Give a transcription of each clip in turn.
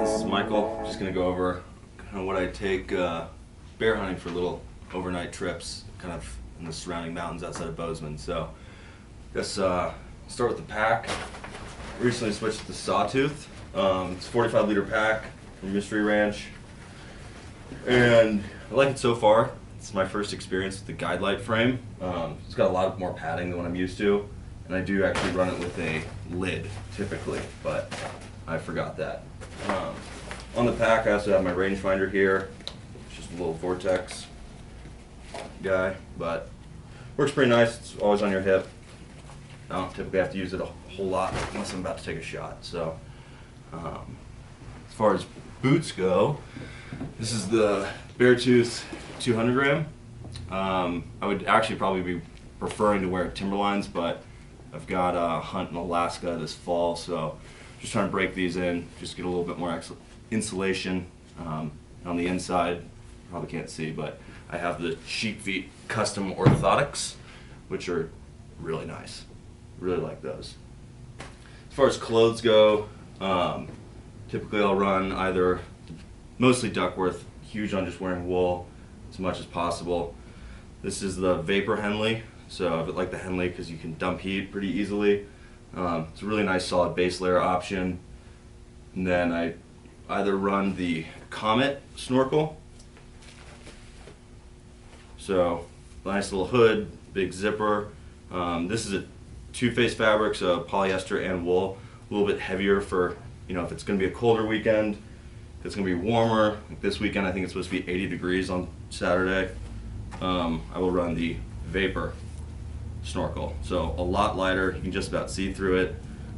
this is Michael. Just going to go over kind of what I take bear hunting for little overnight trips kind of in the surrounding mountains outside of Bozeman. So let's start with the pack. Recently switched to Sawtooth. It's a 45-liter pack from Mystery Ranch, and I like it so far. It's my first experience with the guide light frame. It's got a lot more padding than what I'm used to, and I do actually run it with a lid typically, but I forgot that. On the pack I also have my rangefinder here. It's just a little vortex guy, but works pretty nice. It's always on your hip. I don't typically have to use it a whole lot unless I'm about to take a shot. So as far as boots go, this is the Beartooth 200 gram. I would actually probably be preferring to wear Timberlines, but I've got a hunt in Alaska this fall, so just trying to break these in, just get a little bit more insulation on the inside. Probably can't see, but I have the Sheep Feet custom orthotics, which are really nice. Really like those. As far as clothes go, typically I'll run either mostly Duckworth, huge on just wearing wool as much as possible. This is the Vapor Henley, so I like the Henley because you can dump heat pretty easily. It's a really nice solid base layer option. And then I either run the Comet Snorkel, so nice little hood, big zipper. This is a two-phase fabric, so polyester and wool, a little bit heavier for, you know, if it's going to be a colder weekend, if it's going to be warmer. Like this weekend I think it's supposed to be 80 degrees on Saturday. I will run the Vapor Snorkel, so a lot lighter, you can just about see through it.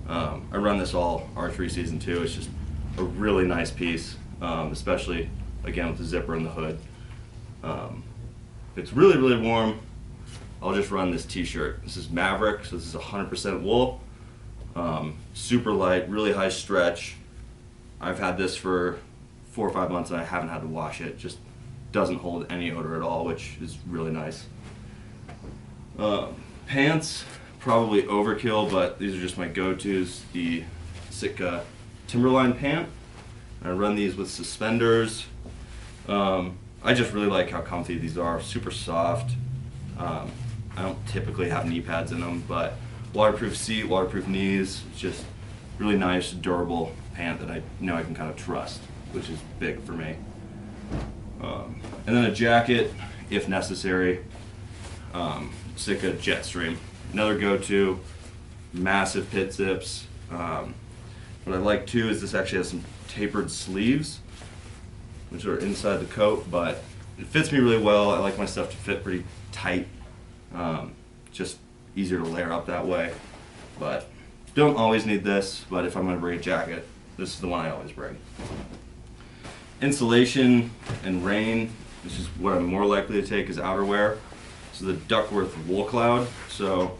I run this all archery season too. It's just a really nice piece, especially again with the zipper and the hood. If it's really warm, I'll just run this t-shirt. This is Maverick, so this is 100% wool. Super light, really high stretch. I've had this for 4 or 5 months and I haven't had to wash it. Just doesn't hold any odor at all, which is really nice. Pants, probably overkill, but these are just my go-tos. The Sika Timberline pant. I run these with suspenders. I just really like how comfy these are, super soft. I don't typically have knee pads in them, but waterproof seat, waterproof knees. It's just really nice, durable pant that I know I can kind of trust, which is big for me. And then a jacket, if necessary. Sika Jetstream, another go-to. Massive pit zips. What I like too is this actually has some tapered sleeves, which are inside the coat, but it fits me really well. I like my stuff to fit pretty tight. Just easier to layer up that way, but don't always need this. But if I'm going to bring a jacket, this is the one I always bring. Insulation and rain, this is what I'm more likely to take as outerwear. So the Duckworth Wool Cloud, so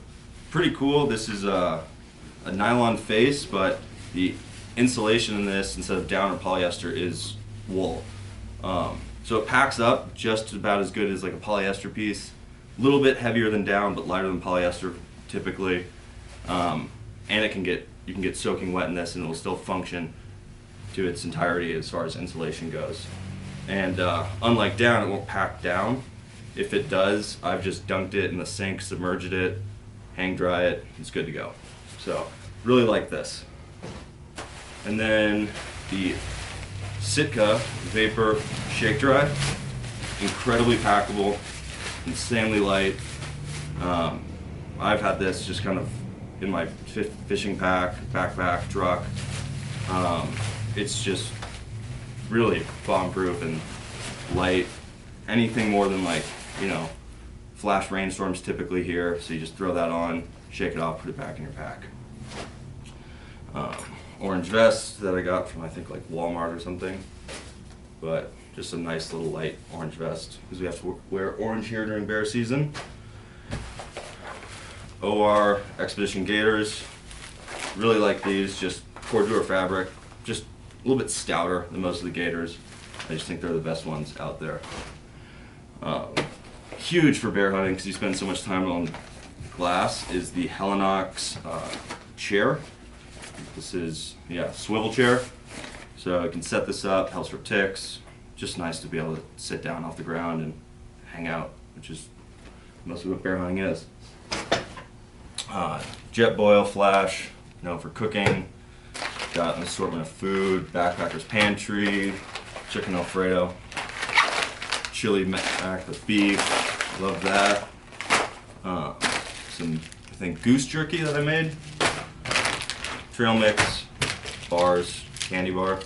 pretty cool. This is a nylon face, but the insulation in this, instead of down or polyester, is wool. So it packs up just about as good as like a polyester piece. A little bit heavier than down, but lighter than polyester typically. And you can get soaking wet in this, and it will still function to its entirety as far as insulation goes. And unlike down, it won't pack down. If it does, I've just dunked it in the sink, submerged it, hang dry it, it's good to go. So really like this. And then the Sitka Vapor Shake Dry, incredibly packable, insanely light. I've had this just kind of in my fishing pack, backpack, truck. It's just really bomb-proof and light. Anything more than, like, you know, flash rainstorms typically here, so you just throw that on, shake it off, put it back in your pack. Orange vest that I got from, I think, like Walmart or something, but just a nice little light orange vest because we have to wear orange here during bear season. OR Expedition Gators, really like these, just cordura fabric, just a little bit stouter than most of the Gators. I just think they're the best ones out there. Huge for bear hunting because you spend so much time on glass is the Helinox chair. This is, yeah, swivel chair. So I can set this up, helps for ticks. Just nice to be able to sit down off the ground and hang out, which is mostly what bear hunting is. Jet boil flash, for cooking. Got an assortment of food, backpacker's pantry, chicken Alfredo, chili mac with beef, love that. Some, I think, goose jerky that I made. Trail mix, bars, candy bar.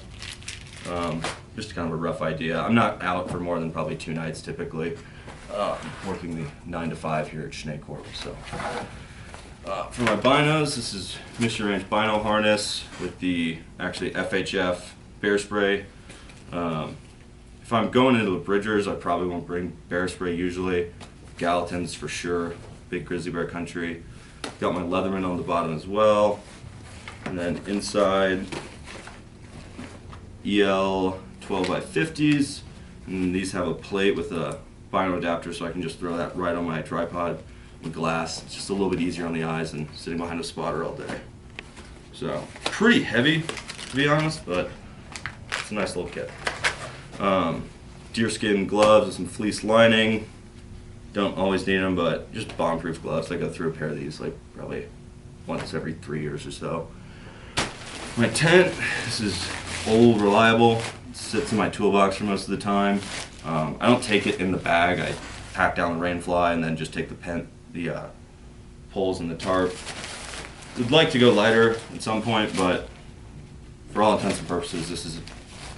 Just kind of a rough idea. I'm not out for more than probably 2 nights typically. Working the 9 to 5 here at Schnee Corp. So, for my binos, this is Mystery Ranch Bino harness with the actually FHF bear spray. If I'm going into the Bridgers, I probably won't bring bear spray usually. Gallatin's for sure, big grizzly bear country. Got my Leatherman on the bottom as well. And then inside, EL 12x50s. And these have a plate with a Bino adapter, so I can just throw that right on my tripod with glass. It's just a little bit easier on the eyes than sitting behind a spotter all day. So, pretty heavy, to be honest, but it's a nice little kit. Deerskin gloves with some fleece lining. Don't always need them, but just bomb-proof gloves. I go through a pair of these like probably once every 3 years or so. My tent, this is old, reliable. It sits in my toolbox for most of the time. I don't take it in the bag. I pack down the rainfly and then just take the poles and the tarp. Would like to go lighter at some point, but for all intents and purposes, this has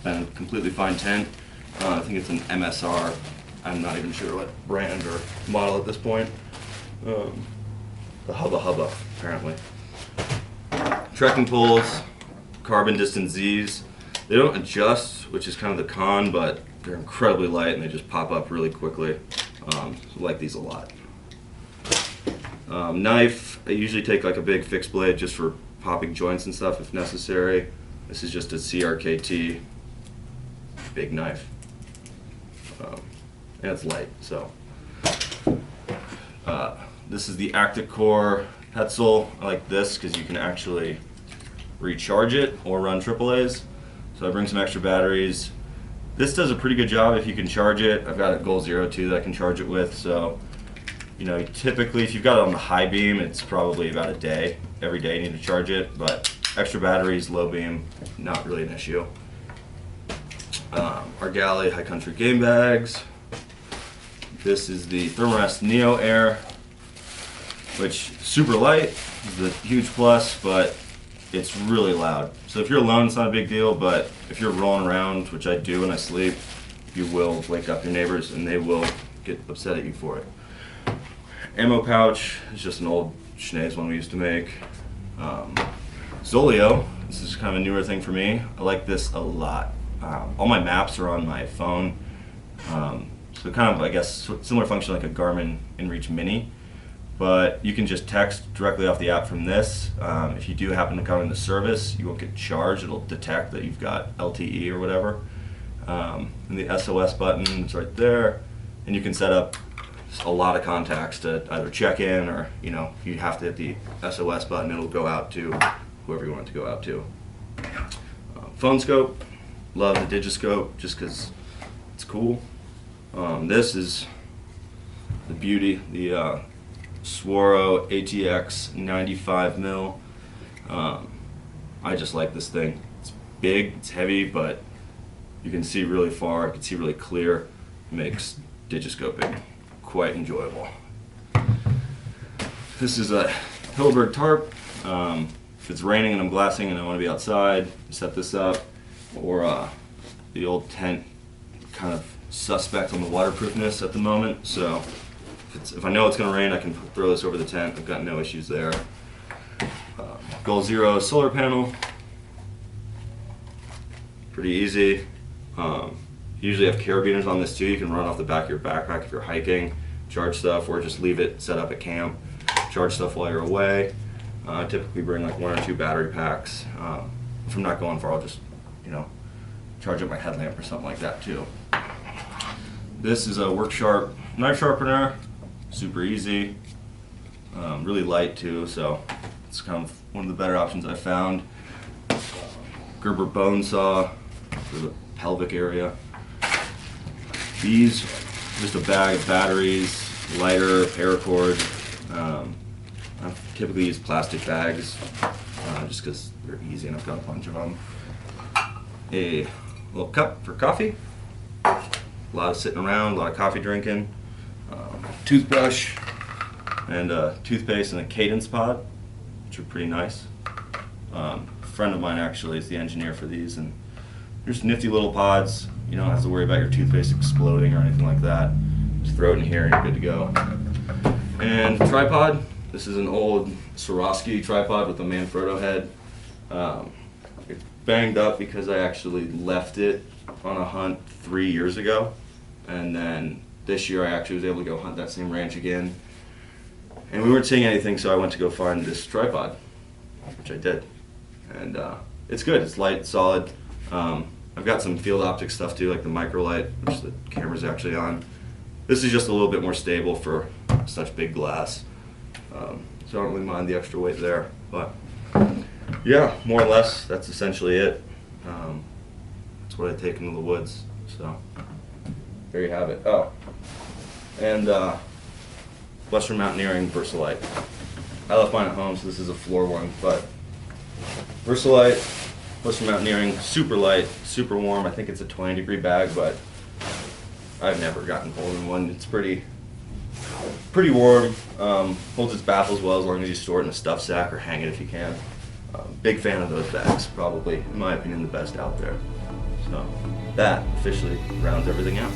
been a completely fine tent. I think it's an MSR. I'm not even sure what brand or model at this point. The Hubba Hubba, apparently. Trekking poles, carbon distance Z's. They don't adjust, which is kind of the con, but they're incredibly light and they just pop up really quickly. So I like these a lot. Knife, I usually take like a big fixed blade just for popping joints and stuff if necessary. This is just a CRKT big knife. And it's light, so. This is the Acticore Petzl. I like this because you can actually recharge it or run AAAs. So I bring some extra batteries. This does a pretty good job if you can charge it. I've got a Goal Zero too that I can charge it with. So, typically if you've got it on the high beam, it's probably about a day. Every day you need to charge it, but extra batteries, low beam, not really an issue. Our Galley High Country game bags. This is the Thermarest Neo Air, which is super light, is a huge plus, but it's really loud. So if you're alone, it's not a big deal, but if you're rolling around, which I do when I sleep, you will wake up your neighbors and they will get upset at you for it. Ammo pouch is just an old Schnee's one we used to make. Zoleo, this is kind of a newer thing for me. I like this a lot. All my maps are on my phone. So kind of, I guess, similar function like a Garmin InReach Mini. But you can just text directly off the app from this. If you do happen to come into service, you won't get charged. It'll detect that you've got LTE or whatever. And the SOS button is right there. And you can set up a lot of contacts to either check in or, if you have to hit the SOS button, it'll go out to whoever you want it to go out to. Phone scope. Love the Digiscope just because it's cool. This is the beauty, the Swarovski ATX 95mm. I just like this thing. It's big, it's heavy, but you can see really far, you can see really clear. It makes digiscoping quite enjoyable. This is a Hilleberg tarp. If it's raining and I'm glassing and I want to be outside, set this up. Or the old tent, kind of suspect on the waterproofness at the moment. So if I know it's going to rain, I can throw this over the tent. I've got no issues there. Goal Zero solar panel, pretty easy. You usually have carabiners on this too. You can run off the back of your backpack if you're hiking, charge stuff, or just leave it set up at camp, charge stuff while you're away. I typically bring like 1 or 2 battery packs. If I'm not going far, I'll just charge up my headlamp or something like that too. This is a Work Sharp knife sharpener, super easy, really light too, so it's kind of one of the better options I found. Gerber bone saw, for the pelvic area. These, just a bag of batteries, lighter, paracord. I typically use plastic bags just because they're easy and I've got a bunch of them. A little cup for coffee. A lot of sitting around, a lot of coffee drinking. Toothbrush and toothpaste and a cadence pod, which are pretty nice. A friend of mine actually is the engineer for these, and they're just nifty little pods. You don't have to worry about your toothpaste exploding or anything like that. Just throw it in here and you're good to go. And tripod. This is an old Swarovski tripod with a Manfrotto head. It's banged up because I actually left it on a hunt 3 years ago, and then this year I actually was able to go hunt that same ranch again. And we weren't seeing anything, so I went to go find this tripod, which I did. And it's good, it's light, it's solid. I've got some field optic stuff too, like the micro light, which the camera's actually on. This is just a little bit more stable for such big glass. So I don't really mind the extra weight there. But yeah, more or less, that's essentially it. That's what I take into the woods. So there you have it. Oh, and Western Mountaineering Versalite. I left mine at home, so this is a floor one, but Versalite, Western Mountaineering, super light, super warm. I think it's a 20-degree bag, but I've never gotten cold in one. It's pretty warm. Holds its baffles well as long as you store it in a stuff sack or hang it if you can. Big fan of those bags. Probably, in my opinion, the best out there. So that officially rounds everything out.